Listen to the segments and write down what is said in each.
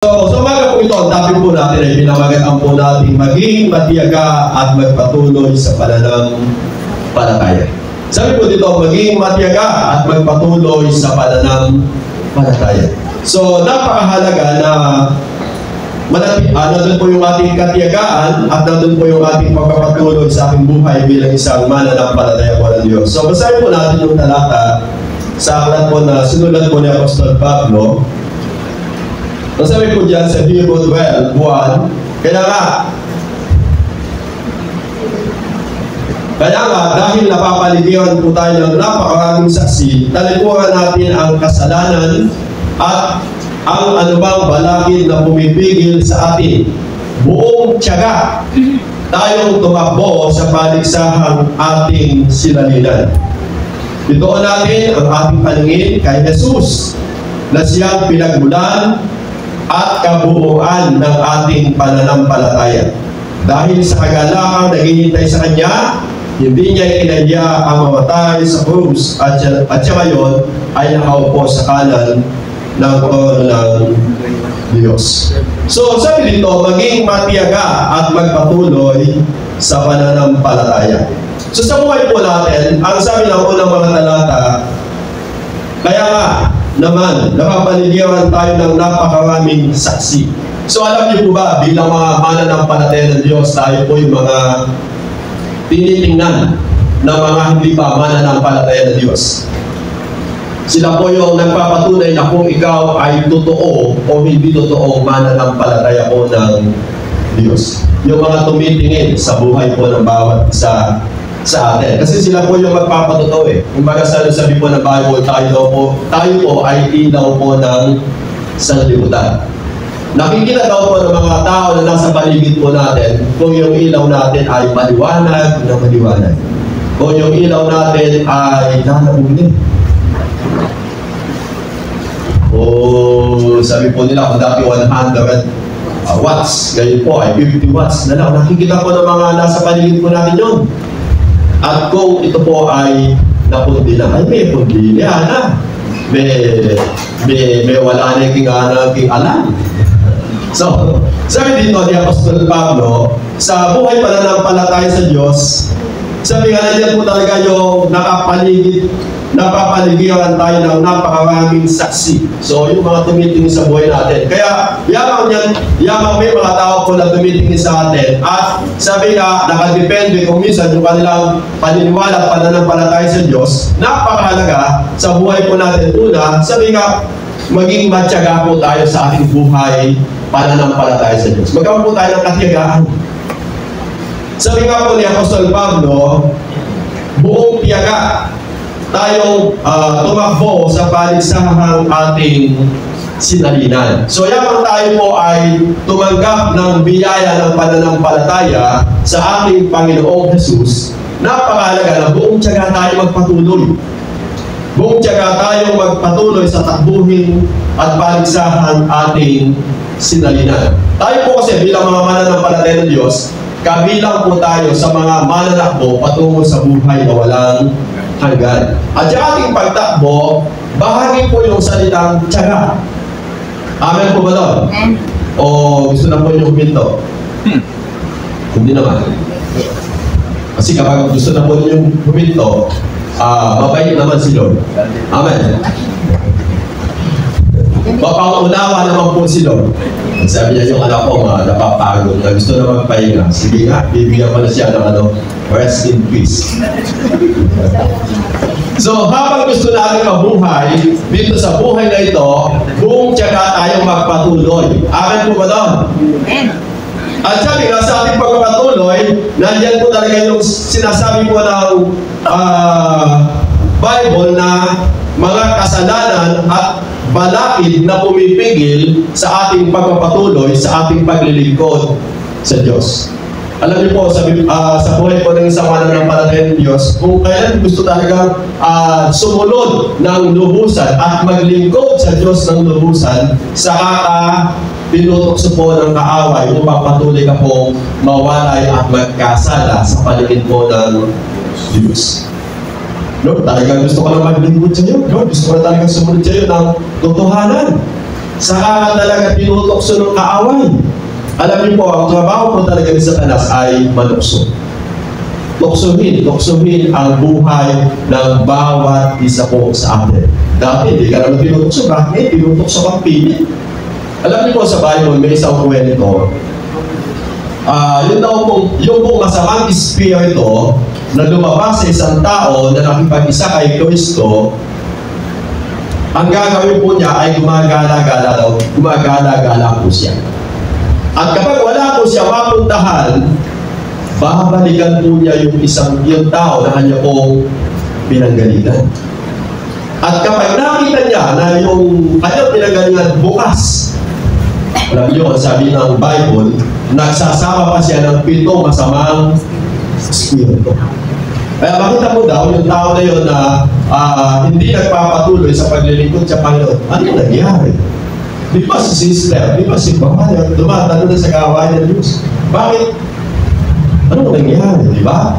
So umaga po ito, ang topic po natin ay pinamagatang po natin maging matiyaga at magpatuloy sa pananampalataya. Sabi po dito, maging matiyaga at magpatuloy sa pananampalataya. So napakahalaga na nandun po yung ating katiyagaan at nandun po yung ating pagpapatuloy sa ating buhay bilang isang mananampalataya po ng Diyos. So basahin po natin yung talata sa aklat po na sinulat po ni Apostol Pablo. Sabi po dyan sa Hebrew 12:1, kaya nga, dahil napapaligiran po tayo ng napakaraming saksi, talikuran natin ang kasalanan at ang anumang balakid na pumipigil sa atin. Buong tiyaga tayong tumakbo sa paligsahang ating sinalinan. Itoon natin ang ating paningin kay Jesus na siyang pinagmulan at kabuuan ng ating pananampalataya. Dahil sa kagalakang naghihintay sa Kanya, hindi niya ikinaya ang mamatay sa krus at siya ngayon ay nakaupo sa kanan ng trono ng Diyos. So sabi dito, maging matiyaga at magpatuloy sa pananampalataya. So sa buhay po natin, ang sabi ng unang mga talata, kaya nga naman, napapaligiran tayo ng napakaraming saksi. So alam niyo po ba, bilang mga mananampalataya ng Diyos, tayo po yung mga tinitingnan na mga hindi pa mananampalataya ng Diyos. Sila po yung nagpapatunay na kung ikaw ay totoo o hindi totoo mananampalataya po ng Diyos. Yung mga tumitingin sa buhay po ng bawat isa sa atin. Kasi sila po yung magpapatotoo eh. Kung baga sabi po ng Bible, tayo po ay ilaw po ng sanlibutan. Nakikita daw po ng mga tao na nasa paligid po natin kung yung ilaw natin ay maliwanag na maliwanag. Kung yung ilaw natin ay nanabuli. O sabi po nila kung dati 100 watts, ngayon po ay 50 watts na lang. Nakikita po ng mga nasa paligid po natin yun. At kung ito po ay napundi na, ay may pundi niya na. May wala na yung alam. So, sabi dito ni Apostol Pablo, sa buhay pananampalataya sa Diyos, sabi nga na po talaga yung napapaligiran tayo ng napakaraming saksi. So, yung mga tumitingin sa buhay natin. Kaya, yamang may mga tao po na tumitingin sa atin. At sabi nga, nakadepende kung minsan yung kanilang paniniwala at pananampalataya sa Diyos, napakahalaga sa buhay po natin. Una, sabi nga, maging matyaga po tayo sa ating buhay pananampalataya sa Diyos. Magkaroon po tayo ng katiyagaan. Sabi nga po ni Apostol Pablo, buong tiyaga tayong tumakbo sa paligsahang ating sinalinan. So yamang tayo po ay tumanggap ng biyaya ng pananampalataya sa ating Panginoong Jesus, napakahalaga na buong tiyaga tayo magpatuloy. Buong tiyaga tayong magpatuloy sa takbuhin at paligsahan ating sinalinan. Tayo po kasi bilang mga mananampalataya ng Diyos, kabilang po tayo sa mga mananakbo patungo sa buhay na walang hanggan. At yung ating pagtakbo, bahagi po yung salitang tiyaga. Amen po ba doon? O gusto na po yung huminto? Hindi naman. Kasi kapag gusto na po yung huminto, mabait naman si Lord. Amen. Mapang-unawa naman po si Lord. Sabi niya yung anak ko, napapagod na gusto na magpahinga. Sige nga, bibigyan ko na siya ng rest in peace. So, habang gusto natin mabuhay, dito sa buhay na ito, buong tiyaga tayong magpatuloy. Amen po ba doon? At sabi nga sa ating pagpapatuloy, nandiyan po talaga yung sinasabi po ng Bible na mga kasalanan at balakid na pumipigil sa ating pagpapatuloy, sa ating paglilingkod sa Diyos. Alam niyo po, sa buhay po ng isang mananampalataya ng Diyos, kung kailan gusto talagang sumunod ng lubusan at maglingkod sa Diyos ng lubusan, saka pinutokso po ng kaaway upang patuloy ka pong mawalay at magkasala sa paligid po ng Diyos. Lord, talagang gusto ko na maglingkod sa iyo. Lord, gusto ko na talagang sumunod sa iyo ng totohanan. saka ka talaga tinutokso ng kaaway. Alam niyo po, ang trabaho po talaga ni Satanas ay manukso. Tuksohin ang buhay ng bawat isa po sa atin. Dati, hindi ka naman tinutokso. Bakit? Tinutokso kang pilit. Alam niyo po sa Bible, may isang kwento. Yung pong masamang espiritu na lumabas sa isang tao na nakipag-isa kay Kristo, ang gagawin po niya ay gumagala-gala po siya. At kapag wala po siya mapuntahan, babalikan po niya yung tao na kanya pong pinanggalitan. At kapag nakita niya na yung kanyang pinanggalingan bukas, alam niyo, sabi ng Bible, nagsasama pa siya ng 7 masamang espiritu. Kaya makita mo daw yung tao na yun na hindi nagpapatuloy sa paglilingkod sa Panginoon. Ano nangyari? Di ba si sister, di ba si babae, dumatalo na sa gawain ng Diyos? Bakit? Ano nangyari, di ba?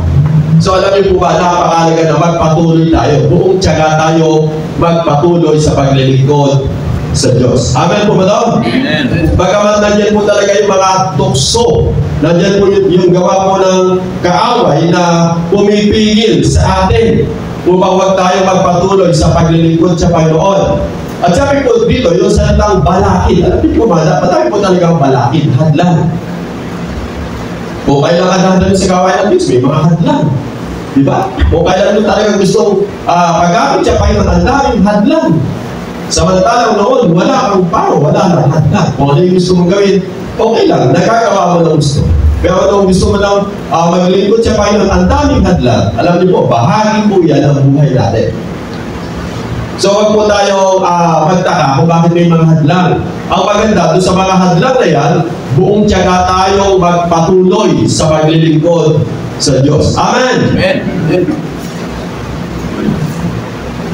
So alam niyo po ba, napakalaga na magpatuloy tayo. Buong tiyaga tayo magpatuloy sa paglilingkod sa Diyos. Amen po ba daw? Amen. Bagamat nandiyan po talaga yung mga tukso, nandiyan po yung gawa po ng kaaway na pumipigil sa atin upang huwag tayo magpatuloy sa paglilingkod sa Panginoon. At sabi po dito, yung salitang balakid. Alam niyo po ba, dapat po talagang balakid, hadlang. O kailangan natin sa gawain ng Diyos, may mga hadlang. Diba? O kailangan talagang gustong paggamit siya Panginoon, ang daming hadlang. Samantalang noon, wala kang paro, wala nang hadlang. Kung ano yung gusto mong gawin, okay lang, nagkagawa mo ng gusto. Pero kung gusto mo lang maglingkod siya Panginoon, ang daming hadlang. Alam niyo po, bahagi po yan ang buhay natin. So wag po tayo magtaka kung bakit may mga hadlang. Ang maganda, doon sa mga hadlang na yan, buong tiyaga tayong magpatuloy sa paglilingkod sa Diyos. Amen! Amen!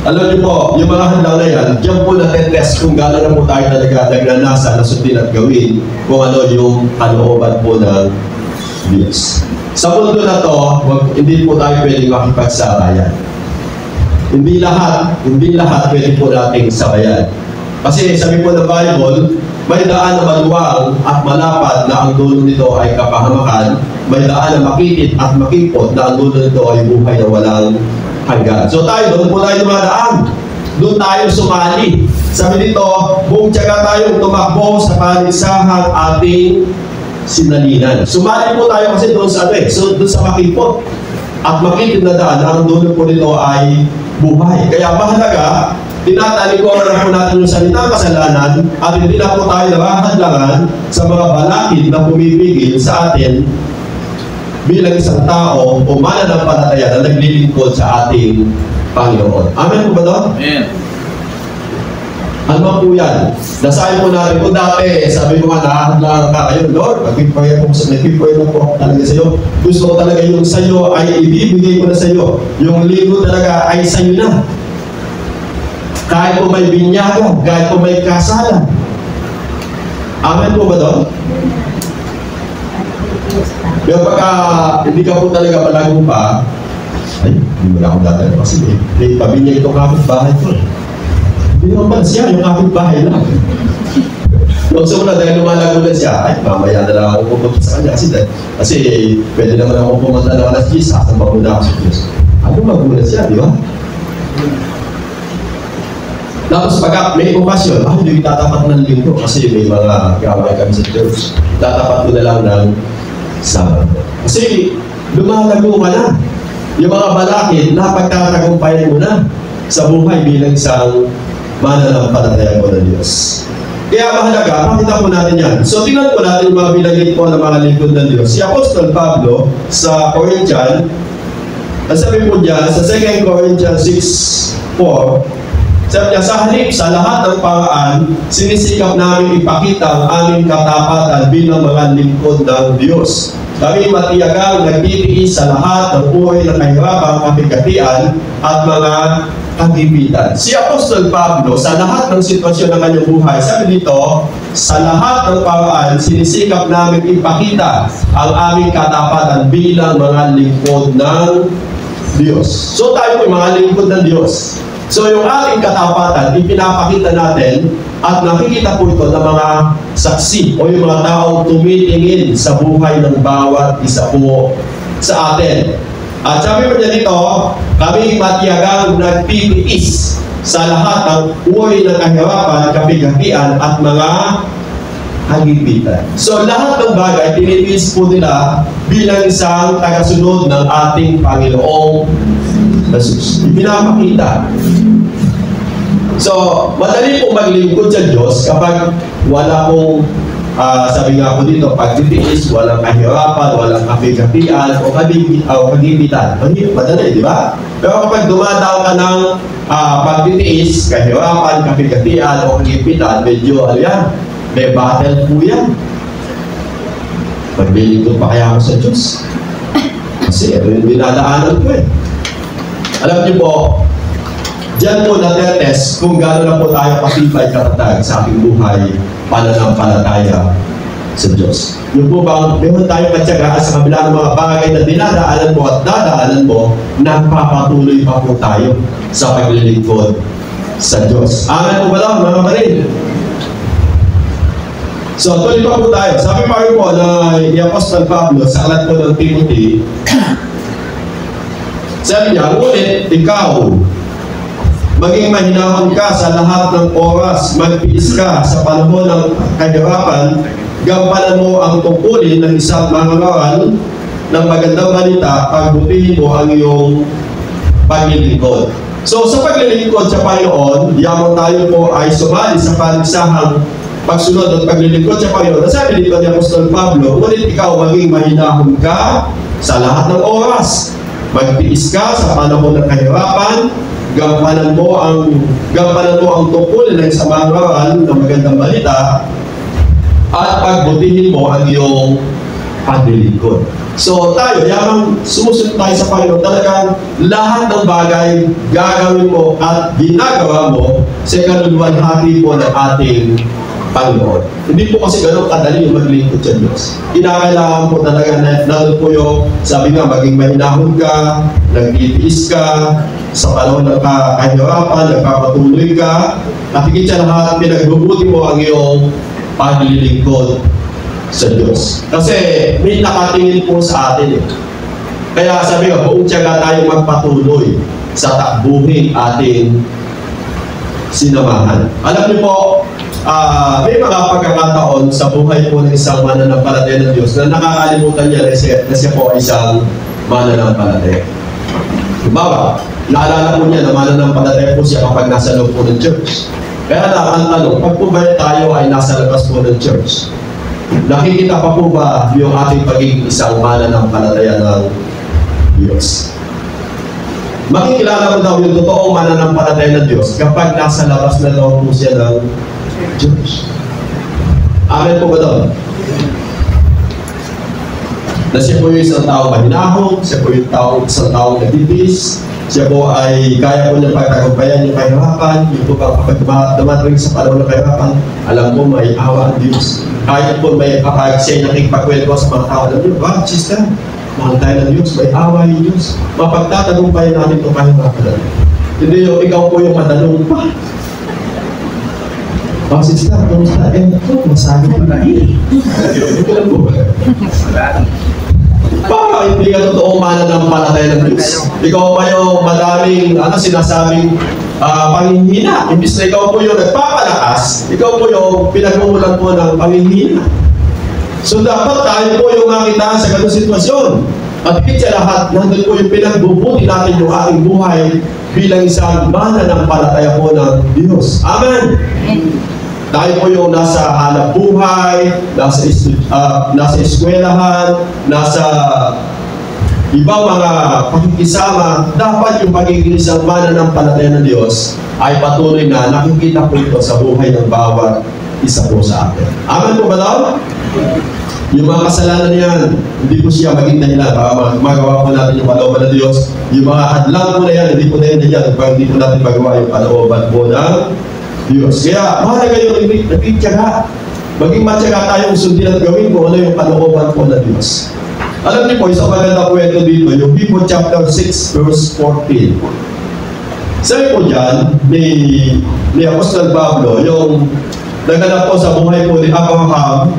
Alam niyo po, yung mga hadlang na yan, diyan po natetest kung gano'n na po tayo talaga nagnanasa na sundin at gawin kung ano yung kalooban po ng Diyos. Sa mundo na to, hindi po tayo pwedeng makipagsabayan. Hindi lahat pwede po nating sabayan. Kasi sabi po ng Bible, may daan na maluwang at malapad na ang dulo nito ay kapahamakan, may daan na makitid at makipot na ang dulo nito ay buhay na walang hanggan. So doon po tayo dumadaan. Doon tayo sumali. Sabi dito, buong tiyaga tayong tumakbo sa panigsahang ating sinalinan. Sumali po tayo kasi doon sa doon sa makipot. At makitid na daan, ang dulo po nito ay buhay. Kaya mahalaga, tinatalikod na po natin yung salitang kasalanan at hindi na po tayo nakahadlangan sa mga balakid na pumipigil sa atin bilang isang tao o mananampalataya na naglilingkod sa ating Panginoon. Amen po ba doon? Amen. Ano po yan? Nasahin po natin kung dati, sabi ko nga, nakahadlangan ka kayo, Lord, nag-pray po ako talaga sa iyo. Gusto ko talaga yung sa iyo ay ibibigay ko na sa iyo. Yung lingkod talaga ay sa iyo na. Kahit po may binyagan, kahit po may kasalan. Amen po ba doon? Pero pagka hindi ka po talaga palago pa, ay, hindi mo na ako dadala kasi may pabinyag itong kapitbahay ko. Hindi naman siya, yung kapitbahay lang. So na dahil lumalago na siya, ay, mamaya na lang ako pupunta sa kanya kasi pwede naman ako pumunta na alas 10, sasamba ko na ako sa Diyos. Ano magulat siya, di ba? Tapos pagka may okasyon, hindi tatapat ng linggo kasi may mga gawin kami sa church. Tatapat ko na lang ng Sabado. Kasi lumalago ka na. Yung mga balakid, napagtatagumpayan mo na sa buhay bilang isang mananampalataya mo ng Diyos. Kaya mahalaga, pakita po natin yan. So tingnan po natin yung mga binagit po ng mga lingkod ng Diyos. Si Apostol Pablo sa Corinthians, sabi po niya sa 2 Corinthians 6:4, sabi niya, sa halip sa lahat ng paraan, sinisikap namin ipakita ang aming katapatan bilang mga lingkod ng Diyos. Kami matiyagang nagtitiis sa lahat ng buhay ng kahirapang kapigatian at mga kagipitan. Si Apostol Pablo, sa lahat ng sitwasyon ng kanyang buhay, sabi dito, sa lahat ng paraan, sinisikap namin ipakita ang aming katapatan bilang mga lingkod ng Diyos. So tayo po mga lingkod ng Diyos. So yung ating katapatan, ipinapakita natin At nakikita po ito ng mga saksi o yung mga taong tumitingin sa buhay ng bawat isa po sa atin. At sabi po niya dito, kami matiyagang nagtitiis sa lahat ng uri ng kahirapan, kapighatian at mga hagipitan. So lahat ng bagay, tinitiis po nila bilang isang tagasunod ng ating Panginoong Jesus. Ipinapakita. So, madali po maglingkod sa Diyos kapag wala pong, sabi nga po dito, pagtitiis, walang kahirapan, walang kapighatian o kagipitan. Madali, di ba? Pero kapag dumadaan ka ng pagtitiis, kahirapan, kapighatian o kagipitan, medyo, ano yan, may battle po yan. Maglilingkod pa kaya ako sa Diyos? Kasi ito yung dinadaanan ko eh. Alam niyo po, diyan po natetest kung gano'n na po tayo patibay katatag sa ating buhay pananampalataya sa Diyos. Yung po bang meron tayo katyagaan sa kabila ng mga bagay na dinadaanan mo at dadaanan mo, nagpapatuloy pa po tayo sa paglilingkod sa Diyos. Amen po ba lang, mga kapatid? So, tuloy pa po tayo. Sabi pa rin po na ni Apostol Pablo sa aklat po ng Timothy, sabi niya, ngunit ikaw, maging mahinahon ka sa lahat ng oras, magpiis ka sa panahon ng kahirapan, gampanan mo ang tungkulin ng isang mangangaral ng magandang balita, pagbutihin mo ang iyong paglilingkod. So sa paglilingkod sa Panginoon, yamang tayo po ay sumali sa panigsahang pagsunod at paglilingkod sa Panginoon. Nasabi dito ni Apostol Pablo, ngunit ikaw maging mahinahon ka sa lahat ng oras, magpiis ka sa panahon ng kahirapan, gampanan mo ang tungkulin ng isang mangangaral ng magandang balita at pagbutihin mo ang iyong paglilingkod. So tayo, yamang sumusunod tayo sa Panginoon, talagang lahat ng bagay gagawin mo at ginagawa mo sa kaluluwalhati po ng ating Panginoon. Hindi po kasi ganun kadali yung maglingkod sa Diyos. Kinakailangan po talaga na naroon po yung, sabi nga, maging mahinahon ka, nagtitiis ka, sa panahon ng kahirapan, nagpapatuloy ka, at higit sa lahat, pinagbubuti mo ang iyong paglilingkod sa Diyos. Kasi may nakatingin po sa atin eh. Kaya sabi nga, buong tiyaga tayo magpatuloy sa takbuhin ating sinamahan. Alam niyo po, may mga pagkakataon sa buhay po ng isang mananampalataya ng Diyos na nakakalimutan niya na siya po ay isang mananampalataya. Diba? Naalala po niya na mananampalataya po siya kapag nasa loob po ng church. Kaya ang tanong, pag po ba tayo ay nasa labas po ng church, nakikita pa po ba yung ating pagiging isang mananampalataya ng Diyos? Makikilala mo daw yung totoong mananampalataya ng Diyos kapag nasa labas na daw po siya ng church. Amen po ba daw? Na siya po yung isang tao mahinahon, siya po yung isang tao nagtitiis, siya po ay kaya po niya pagtagumpayan yung kahirapan, yung po kapag dumating sa panahon ng kahirapan, alam mo may awa ang Diyos. Kahit po may kapag siya nakikipagkwento sa mga tao, alam niyo, sister, mahal tayo ng Diyos, may awa yung Diyos. Mapagtatagumpayan natin itong kahirapan. Hindi yung ikaw po yung matanong pa. Sister, kamusta? Masabi ko na Baka hindi ka totoong mananampalataya ng Diyos. Ikaw pa yung madaming sinasabing panghihina. Imbis na ikaw po yung nagpapalakas, ikaw po yung pinagmumulan po ng panghihina. So dapat tayo po yung makita sa ganung sitwasyon. At higit sa lahat, nandun po yung pinagbubuti natin yung ating buhay bilang isang mananampalataya po ng Diyos. Amen! Tayo po yung nasa hanap buhay, nasa eskwelahan, nasa ibang mga pakikisama, dapat yung pagiging isang mananampalataya ng Diyos ay patuloy na nakikita po ito sa buhay ng bawat isa po sa atin. Amen po ba daw? Yung mga kasalanan niyan, hindi po siya maging dahilan para magawa po natin yung kalooban ng Diyos. Yung mga hadlang po na yan, hindi po dahilan niyan pag hindi po natin magawa yung kalooban po ng Diyos. Kaya mahalaga yung nagtitiyaga. Maging matyaga tayong sundin at gawin kung ano yung kalooban po ng Diyos. Alam niyo po, isang maganda kwento dito, yung Hebrews chapter 6 verse 14. Sabi po dyan, ni Apostol Pablo, yung naganap po sa buhay po ni Abraham,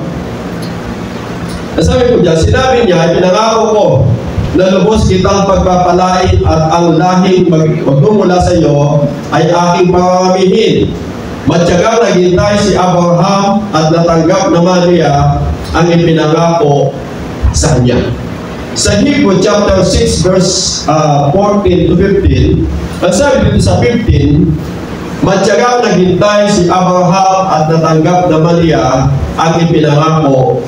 sabi po dyan, sinabi niya, pinangako ko na lubos kitang pagpapalain at ang lahing magmumula sa iyo ay aking pangangamihin. Matyagang naghintay si Abraham at natanggap naman niya ang ipinangako sa kanya. Sa Hebrews chapter 6 verse 14 to 15, ang sabi dito sa 15, matyagang naghintay si Abraham at natanggap naman niya ang ipinangako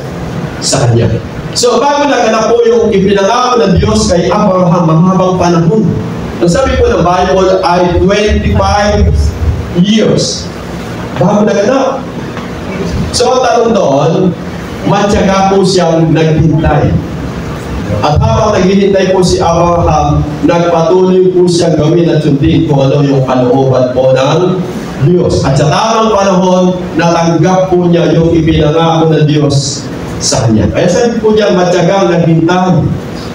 sa kanya. So bago naganap po yung ipinangako ng Diyos kay Abraham, mahabang panahon. Ang sabi po ng Bible ay 25 years bago naganap. So ang tanong doon, matyaga po siyang naghintay. At habang naghihintay po si Abraham, nagpatuloy po siyang gawin at sundin kung ano yung kalooban po ng Diyos. At sa tamang panahon, natanggap po niya yung ipinangako ng Diyos sa kanya. Kaya sabi po niya, matyagang naghintay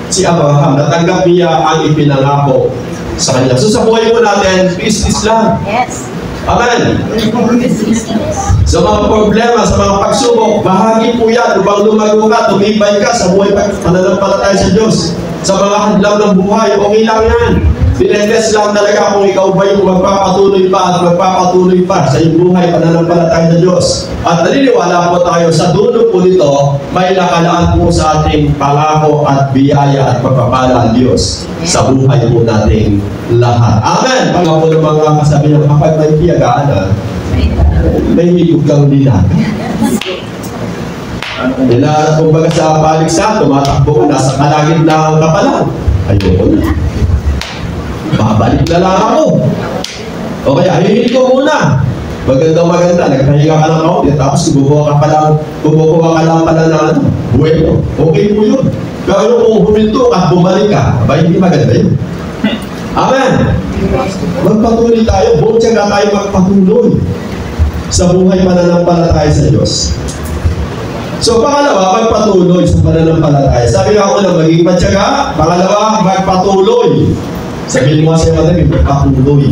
si Abraham, natanggap niya ang ipinangako sa kanya. So sa buhay po natin, peace is lang. Yes. Amen. Sa mga problema, sa mga pagsubok, bahagi po yan. Upang lumago ka, tumibay ka sa buhay pananampalataya sa Diyos. Sa mga hadlang ng buhay, okay lang yan. Tinetest lang talaga kung ikaw ba yung magpapatuloy pa at magpapatuloy pa sa iyong buhay pananampalataya sa Diyos. At naniniwala po tayo sa dulo po nito, may nakalaan po sa ating pangako at biyaya at pagpapala ng Diyos sa buhay po nating lahat. Amen! Pag po ng mga kasabi niya, kapag may tiyagaan na, may higog kang dilag. Kumbaga sa paligsa, tumatakbo ka, nasa kalagitnaan ka pa lang. Ayoko na. Babalik na lang ako. O kaya, hihingi ko muna. Maganda, nagpahinga ka ng kaunti, tapos kubukuha ka lang pala ng ano, bueno. Okay po yun. Pero kung huminto at bumalik ka, ba hindi maganda yun. Amen. Magpatuloy tayo, buong tiyaga tayo magpatuloy sa buhay pananampalataya sa Diyos. So, pangalawa, magpatuloy sa pananampalataya. Sabi nga ako na maging matyaga. Pangalawa, magpatuloy. Sabihin mo sa iyo, magpatuloy.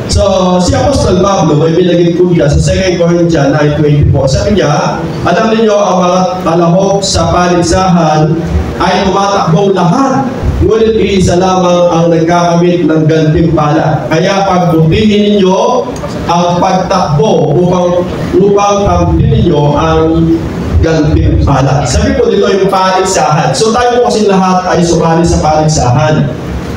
So, si Apostol Pablo, may binagit po niya sa 2 Corinthians 9:24. Sabi niya, alam niyo ang mga talahok sa paligsahan ay tumatakbong lahat. Ngunit iisa lamang ang nagkakamit ng gantimpala. Kaya pagbutihin ninyo ang pagtakbo upang kamtin ninyo ang gantimpala. Sabi po dito yung paligsahan. So tayo po kasi lahat ay sumali sa paligsahan.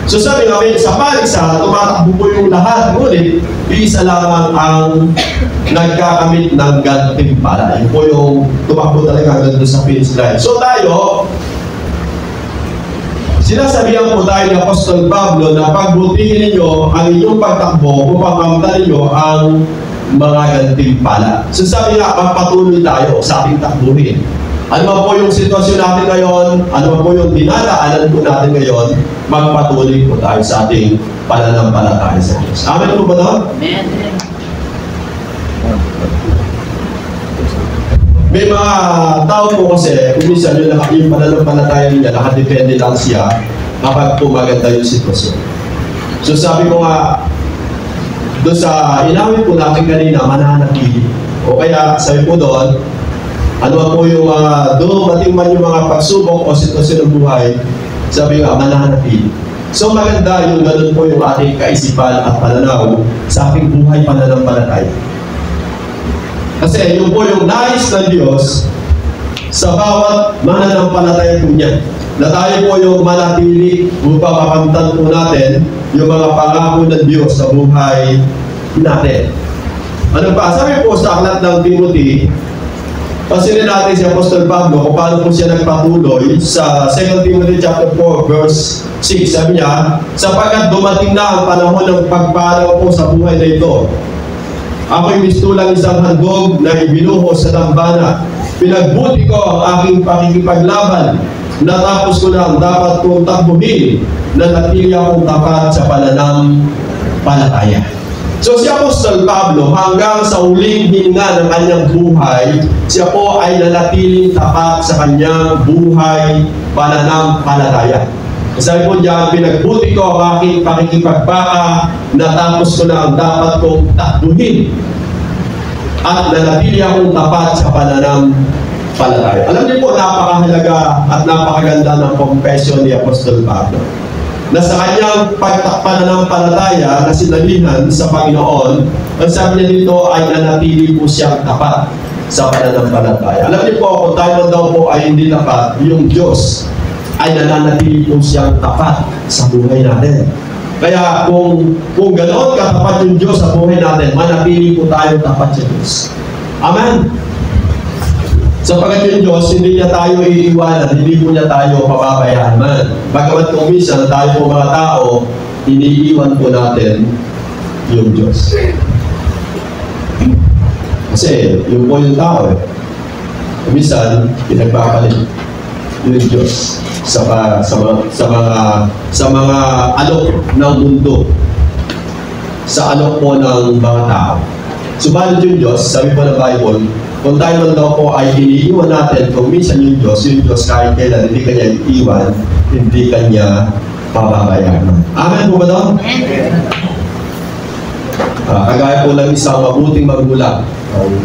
So sabi namin, sa paligsahan, tumatakbo po yung lahat. Ngunit, iisa lamang ang nagkakamit ng gantimpala. Yun po yung tumakbo talaga hanggang sa finish line. So tayo, sinasabihan po tayo ng Apostol Pablo na pagbutihin ninyo ang inyong pagtakbo upang kamtan ninyo ang mga gantimpala. So sabi nga, magpatuloy tayo sa ating takbuhin. Ano man po yung sitwasyon natin ngayon, ano man po yung dinadaanan po natin ngayon, magpatuloy po tayo sa ating pananampalataya sa Diyos. Amen po ba doon? Amen. May mga tao po kasi, kung minsan yung pananampalataya niya, nakadepende lang siya kapag po maganda yung sitwasyon. So sabi ko nga, doon sa inawit po natin kanina, mananatili. O kaya, sabi po doon, ano po yung mga, dumating man yung mga pagsubok o sitwasyon ng buhay, sabi nga, mananatili. So maganda yung ganun po yung ating kaisipan at pananaw sa ating buhay pananampalataya. Kasi yun po yung nais ng Diyos sa bawat mananampalataya po niya. Na tayo po yung manatili upang makamtan po natin yung mga pangako ng Diyos sa buhay natin. Ano pa? Sabi po sa aklat ng Timothy, pansinin natin si Apostol Pablo kung paano po siya nagpatuloy sa 2 Timothy chapter 4 verse 6. Sabi niya, sapagkat dumating na ang panahon ng pagpanaw po sa buhay na ito. Ako'y mistulang isang handog na ibinuhos sa dambana. Pinagbuti ko ang aking pakikipaglaban. Natapos ko na ang dapat kong takbuhin na natili akong tapat sa pananampalataya. So si Apostol Pablo, hanggang sa uling hininga ng kanyang buhay, siya po ay nanatiling tapat sa kanyang buhay pananampalataya. Sabi po diyan, pinagbuti ko ang aking pakikipagbaka, natapos ko na ang dapat kong takbuhin, at nanatili akong tapat sa pananampalataya. Alam niyo po, napakahalaga at napakaganda ng confession ni Apostol Pablo, na sa kanyang pananampalataya na sinalihan sa Panginoon, ang sabi niya dito ay nanatili po siyang tapat sa pananampalataya. Alam niyo po, kung tayo daw po ay hindi tapat, yung Diyos ay nananatili po siyang tapat sa buhay natin. Kaya kung ganoon katapat yung Diyos sa buhay natin, manatili po tayo tapat sa Diyos. Amen? Sapagat yung Diyos, hindi niya tayo iiwanan, hindi po niya tayo pababayaan man. Bagamat kung minsan tayo po mga tao, iniiwan po natin yung Diyos. Kasi yun po yung tao eh. Minsan, pinagpapalit yung Diyos sa mga alok ng mundo, sa alok po ng mga tao. Subalit yung Diyos, sabi po ng Bible, kung tayo man daw po ay iniiwan natin, kung minsan yung Diyos kahit kailan hindi kanya iiwan, hindi kanya pababayaan. Amen po ba daw? Kagaya po ng isang mabuting magulang.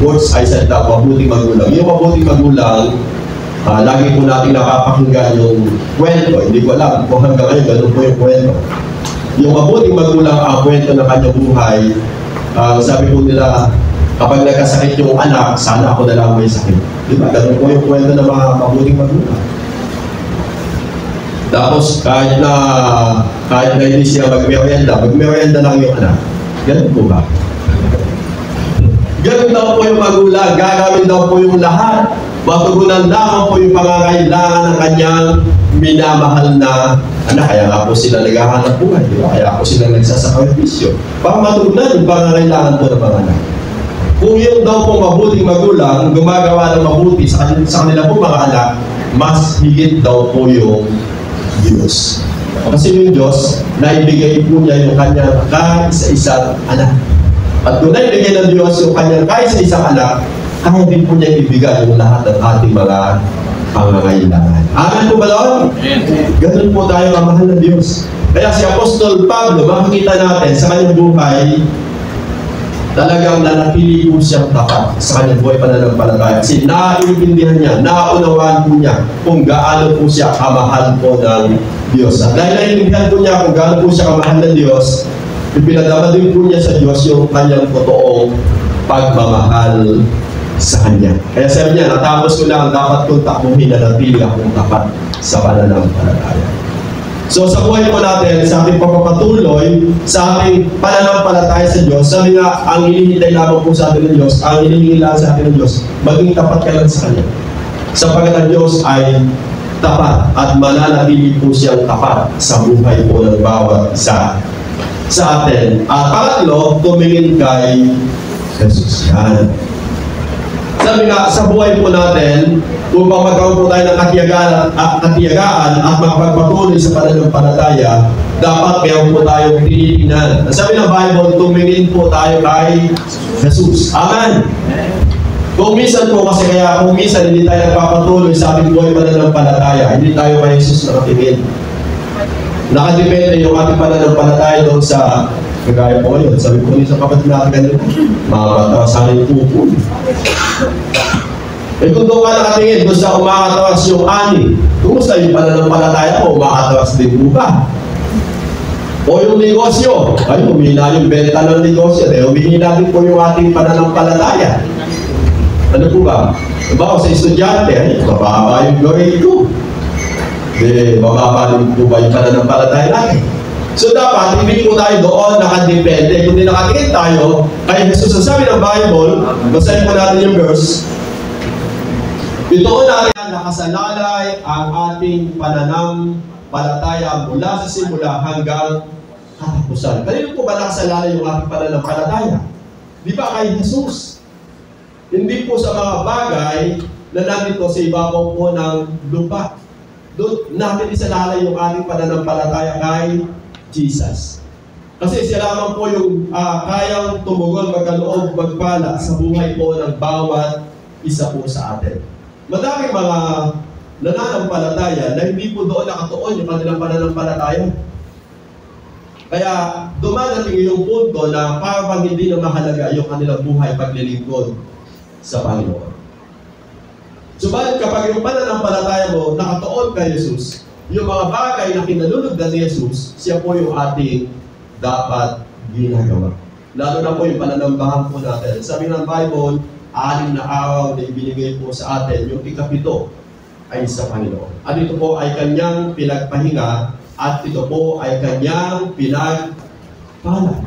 Words I said daw, mabuting magulang. Yung mabuting magulang, lagi po natin napapakinggan yung kwento. Hindi ko alam kung hanggang ngayon ganun po yung kwento. Yung mabuting magulang ang kwento ng kanyang buhay. Sabi po nila, kapag nagkasakit yung anak, sana ako na lang may sakit. Diba? Ganun po yung kwento ng mga mabuting magulang. Tapos kahit na hindi siya magmerienda lang yung anak. Ganun po ba? Ganun daw po yung magulang. Gagawin daw po yung lahat. Matugunan lamang po yung pangangailangan ng kanyang minamahal na anak. Kaya nga po sila naghahanap buhay. Diba? Kaya po sila nagsasakripisyo. Para matugunan yung pangangailangan po ng mga anak. Kung yun daw po mabuting magulang, gumagawa ng mabuti sa kanila po mga anak, mas higit daw po yung Diyos. Kasi yung Diyos, naibigay po niya yung kanyang kaisa-isang anak. At kung naibigay ng Diyos yung kanyang kaisa-isang anak, kaya din po niya ibigay yung lahat ng ating mga pangangailangan. Amen po ba doon? Ganun po tayo ang mahal ng Diyos. Kaya si Apostol Pablo, makikita natin sa kanyang buhay, talagang nanatili po siyang tapat sa kanyang buhay pananampalataya. Kasi naiintindihan niya, naunawaan po niya kung gaano po siya kamahal po ng Diyos. At dahil naiintindihan po niya kung gaano po siya kamahal ng Diyos, ipinadama din po niya sa Diyos yung kanyang totoong pagmamahal sa Kanya. Kaya sabi niya, natapos ko na ang dapat kong takbuhin na natili akong tapat sa pananampalataya. So sa buhay po natin, sa ating pagpapatuloy, sa ating pananampalataya sa Diyos, sabi nga, ang hinihintay lamang po sa atin ng Diyos, ang hinihingi lang sa atin ng Diyos, maging tapat ka lang sa Kanya. Sapagat ang Diyos ay tapat at mananatili po siyang tapat sa buhay po ng bawat isa sa atin. At pangatlo, tumingin kay Jesus. Yan. Sabi nga, sa buhay po natin, upang magkaroon po tayo ng katiyagaan at makapagpatuloy sa pananampalataya, dapat mayroon po tayong tinitingnan. Sabi ng Bible, tumingin po tayo kay Jesus. Amen! Kung minsan po kasi kung minsan hindi tayo nagpapatuloy sa ating buhay pananampalataya, hindi tayo kay Jesus nakatingin. Nakadepende yung ating pananampalataya doon sa kagaya po ngayon. Sabi po niyo sa kapatid natin ganito, makakatawasan yung pupo. Kung doon ka nakatingin, doon sa umakatawas yung ani, kumusta yung pananampalataya mo, umakatawas din po ba? O yung negosyo, ay humina yung benta ng negosyo, humina din po yung ating pananampalataya. Ano po ba? Diba, sa estudyante, ay mababa yung grade ko. Mababa din po ba yung pananampalataya natin? So dapat, hindi po tayo doon nakadepende. Kung di nakatingin tayo, kaya Jesus sabi ng Bible, basahin po natin yung verse, ito na nakasalalay ang ating pananampalataya mula sa simula hanggang katapusan. Kanino po ba nakasalalay yung ating pananampalataya? Di ba kay Jesus? Hindi po sa mga bagay na nandito sa ibabaw po ng lupa. Doon natin isalalay yung ating pananampalataya kay Jesus. Kasi siya lamang po yung kayang tumugon, magkaloob, magpala sa buhay po ng bawat isa po sa atin. Madaming mga nananampalataya na hindi po doon nakatuon yung kanilang pananampalataya. Kaya dumadating yung punto na parang hindi na mahalaga yung kanilang buhay paglilingkod sa Panginoon. Subalit kapag yung pananampalataya mo nakatuon kay Jesus, yung mga bagay na kinalulugdan ni Jesus, siya po yung ating dapat ginagawa. Lalo na po yung pananambahan po natin. Sabi ng Bible, 6 na araw na ibinigay po sa atin, yung ikapito ay sa Panginoon. At ito po ay kanyang pinagpahinga at ito po ay kanyang pinagpala.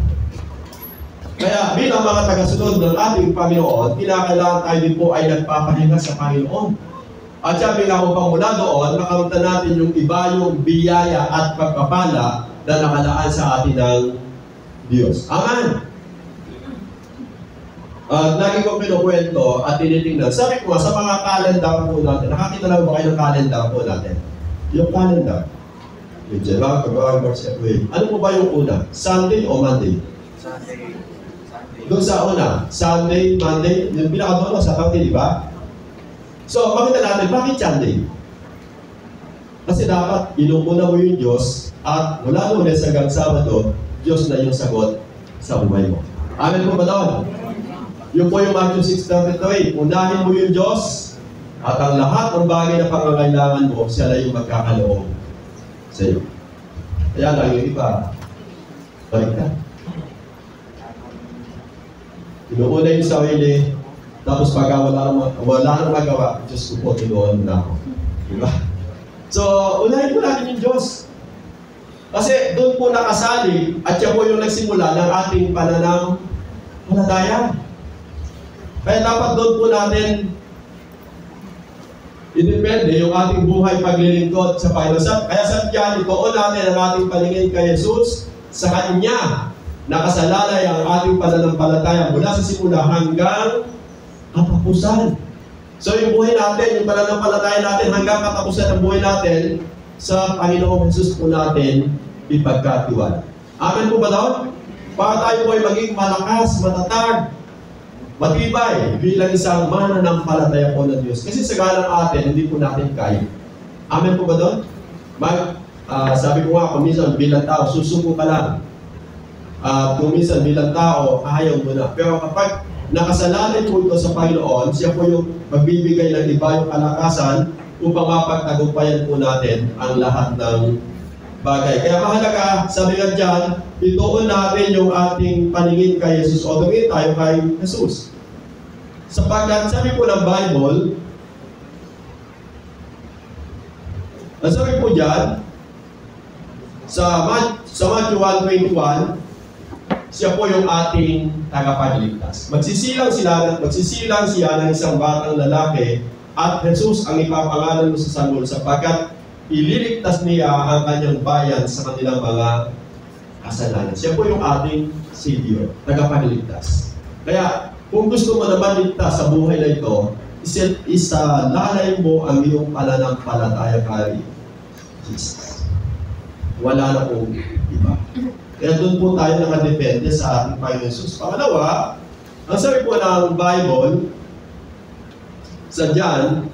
Kaya bilang mga tagasunod ng ating Panginoon, kinakailangan tayo din po ay nagpapahinga sa Panginoon. At sabi nga po pang mula doon, nakamta natin yung iba yung biyaya at pagpapala na nakalaan sa atin ng Diyos. Amen! Lagi ko pinukwento at tinitingnan. Sabi ko sa mga kalendar po natin, nakakita lang ba kayo ng kalendar po natin? Yung kalendar. Yung July, February, March, April. Ano po ba yung una? Sunday o Monday? Sunday. Doon sa una, Sunday, Monday, yung pinakadulo sa Sunday, di ba? So, makita natin, bakit Sunday? Kasi dapat inumuna mo yung Diyos at mula Lunes hanggang Sabado, Diyos na yung sagot sa buhay mo. Amen po ba doon? Yun po yung Matthew 6:33. Unahin mo yung Diyos at ang lahat ng bagay na pangangailangan mo, siya na yung magkakaloob sa iyo. Kaya lang yung iba, baliktad. Inuuna yung sarili, tapos pagka wala nang magawa, Diyos ko po, tinuon na ako. Diba? So, unahin po natin yung Diyos. Kasi doon po nakasali, at siya po yung nagsimula ng ating pananampalataya. Kaya dapat doon po natin idepende yung ating buhay paglilingkod sa Panginoon. Kaya sa tiyan, ituon natin ang ating paningin kay Jesus. Sa Kanya, nakasalalay ang ating pananampalataya mula sa simula hanggang katapusan. So yung buhay natin, yung pananampalataya natin hanggang katapusan ng buhay natin, sa Panginoong Jesus po natin ipagkatiwala. Amen po ba daw? Para tayo po ay maging malakas, matatag, matibay bilang isang mananampalataya po ng Diyos. Kasi sa galang atin, hindi po natin kaya. Amen po ba doon? Sabi ko nga, kung minsan bilang tao, susuko ka lang. Kung minsan bilang tao, ayaw mo na. Pero kapag nakasalalay po ito sa Panginoon, siya po yung magbibigay ng iba yung kalakasan upang mapagtagumpayan po natin ang lahat ng bagay. Kaya mahalaga, sabi nga dyan, ituon natin yung ating paningin kay Jesus o tumingin tayo kay Jesus. Sapagkat sabi po ng Bible, sabi po dyan, sa Matthew 1:21, siya po yung ating tagapagligtas. Magsisilang siya ng isang batang lalaki at Jesus ang ipapangalan mo sa sanggol sapagkat ililigtas niya ang kanyang bayan sa kanilang mga kasalanan. Siya po yung ating Savior, tagapagligtas. Kaya kung gusto mo naman ligtas sa buhay na ito, isalalay mo ang iyong pananampalataya kay Jesus. Wala na pong iba. Kaya doon po tayo nakadepende sa ating Panginoon Jesus. Pangalawa, ang sabi po ng Bible, sa John,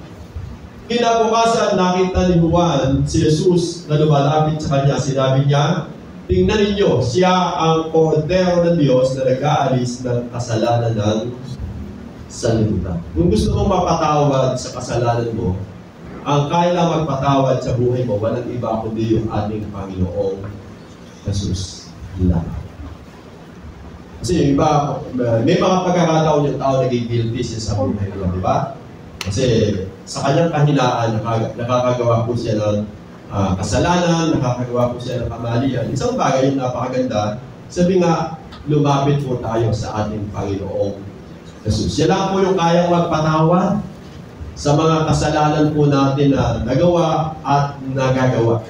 kinabukasan nakita ni Juan si Jesus na lumalapit sa kanya. Sinabi niya, tingnan ninyo, siya ang kordero ng Diyos na nag-aalis ng kasalanan ng sanlibutan. Kung gusto mong mapatawad sa kasalanan mo, ang kaya lang magpatawad sa buhay mo, walang iba kundi yung ating Panginoong Jesus lang. Kasi yung iba, may mga pagkakataon yung tao naging guilty siya sa buhay nila, di ba? Kasi sa kanyang kahinaan, nakakagawa po siya ng kasalanan, nakakagawa po siya ng kamalian. Isang bagay yung napakaganda, sabi nga, lumapit po tayo sa ating Panginoong Jesus. Siya lang po yung kayang magpatawad sa mga kasalanan po natin na nagawa at nagagawa.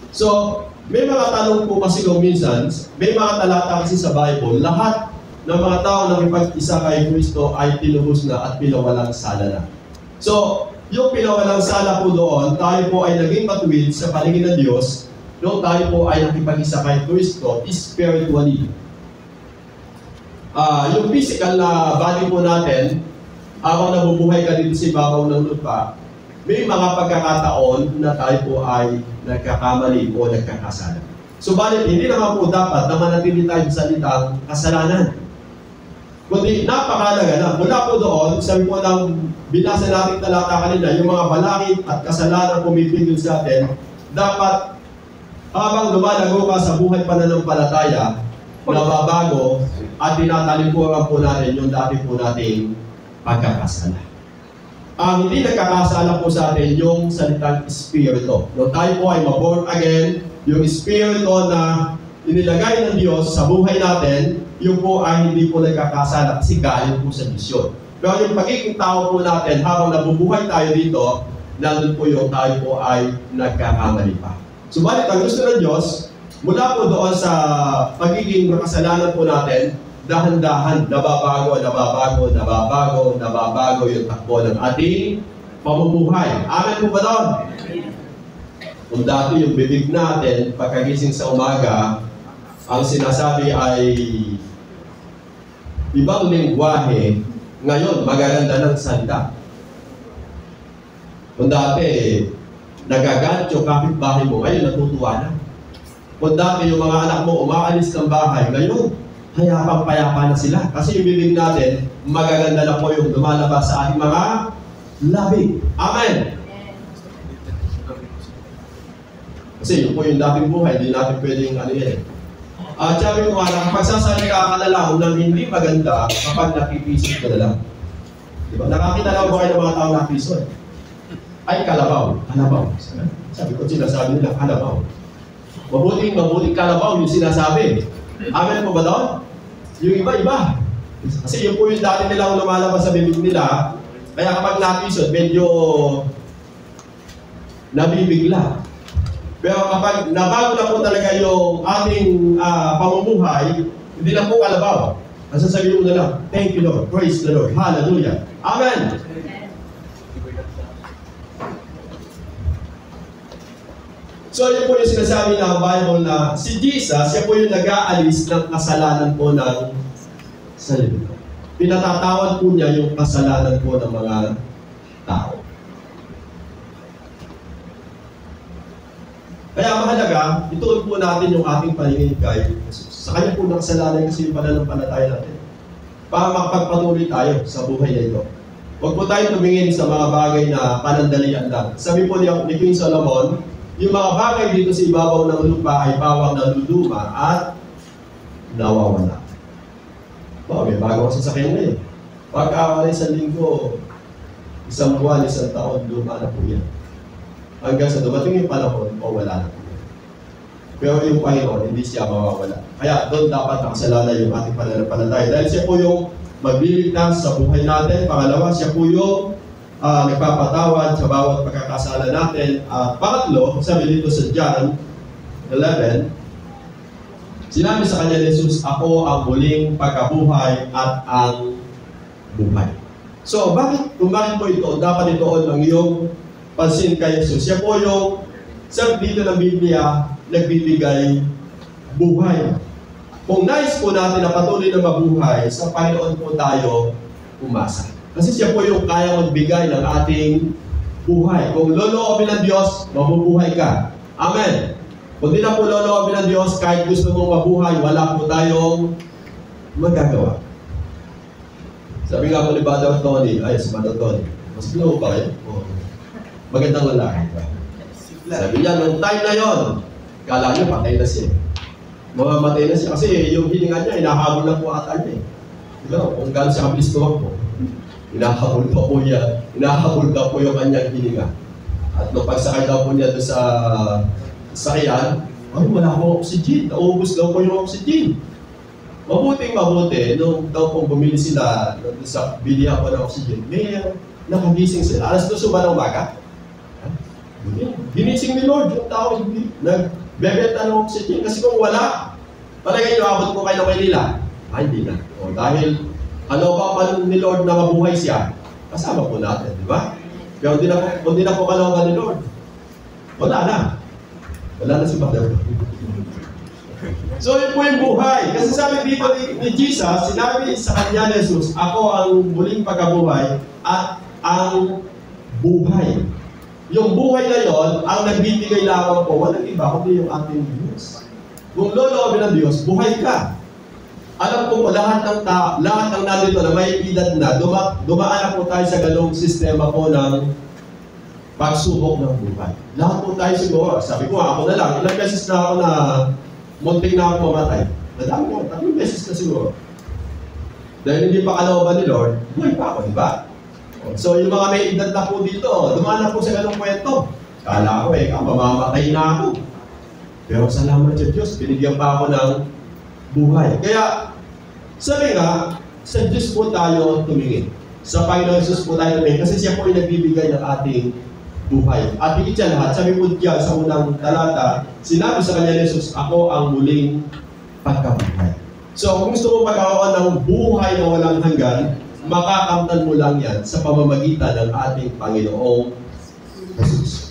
So, may mga tanong po kasi kung minsan, may mga talata kasi sa Bible, lahat ng mga tao na ipag-isa kay Kristo ay tinubos na at pinawalang sala na. So, yung pinawalang sala po doon, tayo po ay naging matuwid sa paningin ng Diyos, noong tayo po ay nakipag-isa kay Kristo spiritually. Yung physical na body po natin, habang nabubuhay ka dito sa ibabaw ng lupa, may mga pagkakataon na tayo po ay nagkakamali o nagkakasala. Subalit, hindi naman po dapat na manatili tayo sa salitang kasalanan. Kundi napakalaga na. Mula po doon, sabi po ng binasa natin talata kanina, yung mga balakid at kasalanan pumipigil sa atin, dapat habang lumalago ka sa buhay pananampalataya, nababago at tinatalikuran po natin yung dati po nating pagkakasala. Ang hindi nagkakasala po sa atin yung salitang Espiritu. Nung tayo po ay ma-born again, yung Espiritu na inilagay ng Diyos sa buhay natin, yung po ay hindi po nagkakasala kasi galing po sa Diyos yun. Pero yung pagiging tao po natin, habang nabubuhay tayo dito, nandun po yung tayo po ay nagkakamali pa. Subalit, ang gusto ng Diyos, mula po doon sa pagiging makasalanan po natin, dahan-dahan, nababago yung takbo ng ating pamumuhay. Amen po ba doon? Kung dati yung bibig natin, pagkagising sa umaga, ang sinasabi ay ibang lingwahe, ngayon magaganda ng salita. Kung dati, nagagat yung kapitbahay mo, ngayon natutuwa na. Kung dati yung mga anak mo umaalis ng bahay, ngayon, hayapang-payapa na sila. Kasi yung bibig natin, magaganda na po yung lumalabas sa ating mga labi. Amen! Kasi yun po yung dating buhay, hindi natin pwedeng ano yan. At sabi ko nga, pagsasalita ka na lang ng hindi maganda kapag nakipisip ka na lang. Diba? Nakakita lang ba kayo ng mga tao nakipisip? Ay, kalabaw. Kalabaw. Sabi ko, sinasabi nila, kalabaw. Mabuting kalabaw yung sinasabi. Amen po ba doon? Yung iba-iba. Kasi yung po yung dati nilang lumalabas sa bibig nila, kaya kapag napisod, medyo nabibigla. Pero kapag nabago na po talaga yung ating pamumuhay, hindi na po kalabaw. Ang sasabihin mo na lang, thank you Lord, praise the Lord, hallelujah. Amen! So, yun po yung sinasabi ng Bible na si Jesus, siya po yung nag-aalis ng kasalanan po ng salita. Pinatatawad po niya yung kasalanan po ng mga tao. Kaya mahalaga, ituon po natin yung ating paningin kay Jesus. Sa kanya po ng kasalanan kasi yung pananampalataya natin. Para makapagpatuloy tayo sa buhay na ito. Huwag po tayo tumingin sa mga bagay na panandalian lang. Sabi po ni King Solomon, yung mga bagay dito sa ibabaw ng lupa ay bawang naluluma at nawawala. May bagong sasakyan na yun. Pagka isang linggo, isang buwan, isang taon, luma na po yan. Hanggang sa dumating yung panahon, wala na po yan. Pero yung Panginoon, hindi siya mawawala. Kaya doon dapat nakasalanan yung ating pananampalataya. Dahil siya po yung magliligtas sa buhay natin. Pangalawa, siya po yung nagpapatawad sa bawat pagkakasala natin. At pangatlo, sabi dito sa John 11, sinabi sa kanya ni Jesus, ako ang muling pagkabuhay at ang buhay. So, kung bakit po ito, dapat itoon ang iyong pansin kay Jesus. Siya po yung, sa dito ng Biblia, nagbibigay buhay. Kung nais po natin na patuloy na mabuhay, sa Panginoon po tayo umasa. Kasi siya po yung kaya magbigay ng ating buhay. Kung loloobin ng Diyos, mabubuhay ka. Amen. Kung di na po loloobin ng Diyos, kahit gusto mong mabuhay, wala po tayong magagawa. Sabi nga po ni Brother Tony, si Brother Tony, mas blow ba kayo? Magandang lalaki. Sabi niya, nung time na yon, kala niyo patay na siya. Mamamatay na siya. Kasi yung hininga niya, inahabol na po ata niya. Kung gano'n siya kabilis tumakbo, inahabol pa po niya. Inahabol pa po yung kanyang hininga. At nung pagsakay daw po niya doon sa sakyan, wala po oxygen. Naubos daw po yung oxygen. Mabuti, nung daw po bumili sila sa bilihan po ng oxygen, may nakagising sila. Alas 2 ba ng umaga? Ginising ni Lord yung tao, nagbebenta ng oxygen. Kasi kung wala, palagay nyo, abot po kayo ng Maynila. Hindi na. Dahil ano pa ni Lord na mabuhay siya, kasama po natin, di ba? Kaya kung di na po kalawang ni Lord, wala na. Wala na si Father. So, yun po yung buhay. Kasi sabi dito ni Jesus, sinabi sa kanya ni Jesus, ako ang muling pagkabuhay at ang buhay. yung buhay na yon, ang nagbibigay lamang po, walang iba, kundi yung ating Diyos. Kung loloobin ng Diyos, buhay ka. Alam po lahat ng nandito na may edad na, dumaan na po tayo sa ganong sistema po ng pagsubok ng buhay. Lahat po tayo siguro, sabi ko ako na lang, ilang beses na ako na muntik na ako mamatay. Nadami ko, 3 beses na siguro. Dahil hindi pa kalooban ni Lord, buhay pa ako, di ba? So yung mga may edad na po dito, dumaan na po sa ganong kwento. Kala ko mamamatay na ako. Pero salamat sa Diyos, binigyan pa ako ng buhay. Kaya, sabi nga, sa Diyos po tayo tumingin. Sa Panginoon Jesus po tayo tumingin. Kasi siya po yung nagbibigay ng ating buhay. At higit siya lahat, sabi po diyan sa unang talata, sinabi sa kanya ni Jesus, ako ang muling pagkabuhay. So, kung gusto mo magkaroon ng buhay na walang hanggan, makakamtan mo lang yan sa pamamagitan ng ating Panginoong Jesus.